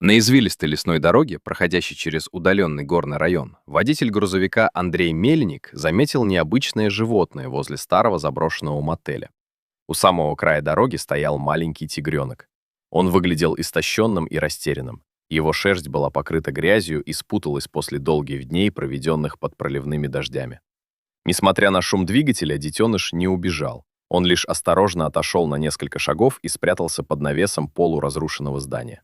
На извилистой лесной дороге, проходящей через удаленный горный район, водитель грузовика Андрей Мельник заметил необычное животное возле старого заброшенного мотеля. У самого края дороги стоял маленький тигренок. Он выглядел истощенным и растерянным. Его шерсть была покрыта грязью и спуталась после долгих дней, проведенных под проливными дождями. Несмотря на шум двигателя, детеныш не убежал. Он лишь осторожно отошел на несколько шагов и спрятался под навесом полуразрушенного здания.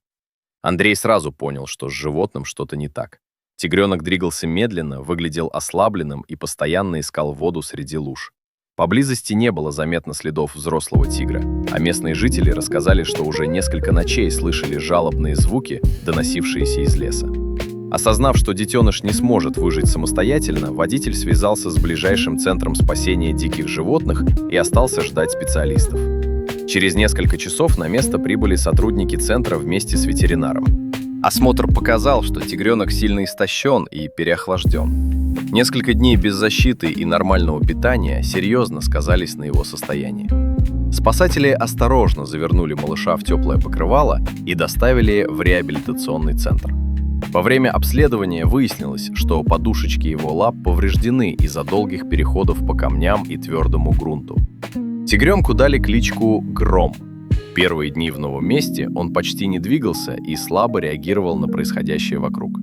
Андрей сразу понял, что с животным что-то не так. Тигренок двигался медленно, выглядел ослабленным и постоянно искал воду среди луж. Поблизости не было заметно следов взрослого тигра, а местные жители рассказали, что уже несколько ночей слышали жалобные звуки, доносившиеся из леса. Осознав, что детеныш не сможет выжить самостоятельно, водитель связался с ближайшим центром спасения диких животных и остался ждать специалистов. Через несколько часов на место прибыли сотрудники центра вместе с ветеринаром. Осмотр показал, что тигренок сильно истощен и переохлажден. Несколько дней без защиты и нормального питания серьезно сказались на его состоянии. Спасатели осторожно завернули малыша в теплое покрывало и доставили в реабилитационный центр. Во время обследования выяснилось, что подушечки его лап повреждены из-за долгих переходов по камням и твердому грунту. Тигренку дали кличку Гром. Первые дни в новом месте он почти не двигался и слабо реагировал на происходящее вокруг.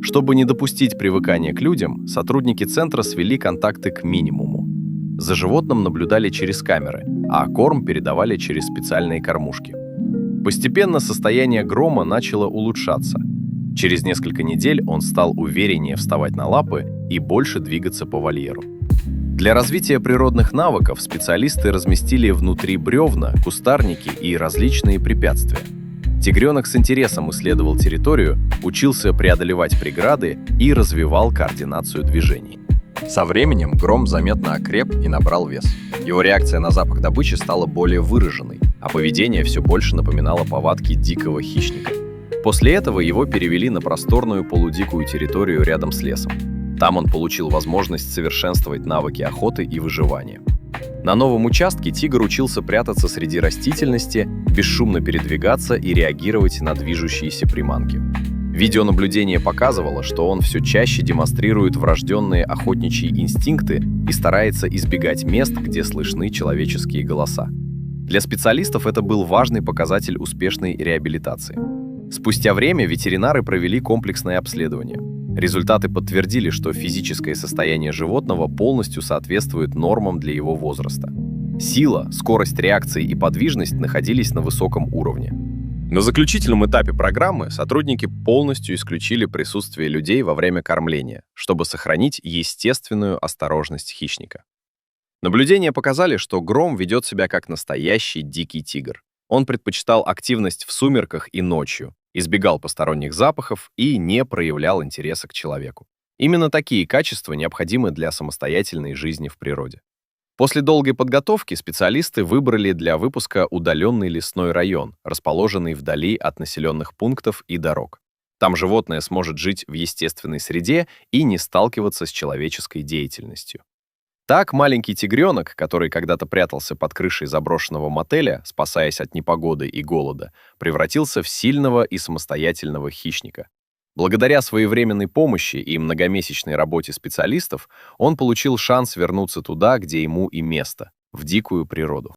Чтобы не допустить привыкания к людям, сотрудники центра свели контакты к минимуму. За животным наблюдали через камеры, а корм передавали через специальные кормушки. Постепенно состояние Грома начало улучшаться. Через несколько недель он стал увереннее вставать на лапы и больше двигаться по вольеру. Для развития природных навыков специалисты разместили внутри бревна, кустарники и различные препятствия. Тигренок с интересом исследовал территорию, учился преодолевать преграды и развивал координацию движений. Со временем Гром заметно окреп и набрал вес. Его реакция на запах добычи стала более выраженной, а поведение все больше напоминало повадки дикого хищника. После этого его перевели на просторную полудикую территорию рядом с лесом. Там он получил возможность совершенствовать навыки охоты и выживания. На новом участке тигр учился прятаться среди растительности, бесшумно передвигаться и реагировать на движущиеся приманки. Видеонаблюдение показывало, что он все чаще демонстрирует врожденные охотничьи инстинкты и старается избегать мест, где слышны человеческие голоса. Для специалистов это был важный показатель успешной реабилитации. Спустя время ветеринары провели комплексное обследование. Результаты подтвердили, что физическое состояние животного полностью соответствует нормам для его возраста. Сила, скорость реакции и подвижность находились на высоком уровне. На заключительном этапе программы сотрудники полностью исключили присутствие людей во время кормления, чтобы сохранить естественную осторожность хищника. Наблюдения показали, что Гром ведет себя как настоящий дикий тигр. Он предпочитал активность в сумерках и ночью, избегал посторонних запахов и не проявлял интереса к человеку. Именно такие качества необходимы для самостоятельной жизни в природе. После долгой подготовки специалисты выбрали для выпуска удаленный лесной район, расположенный вдали от населенных пунктов и дорог. Там животное сможет жить в естественной среде и не сталкиваться с человеческой деятельностью. Так маленький тигренок, который когда-то прятался под крышей заброшенного мотеля, спасаясь от непогоды и голода, превратился в сильного и самостоятельного хищника. Благодаря своевременной помощи и многомесячной работе специалистов он получил шанс вернуться туда, где ему и место — в дикую природу.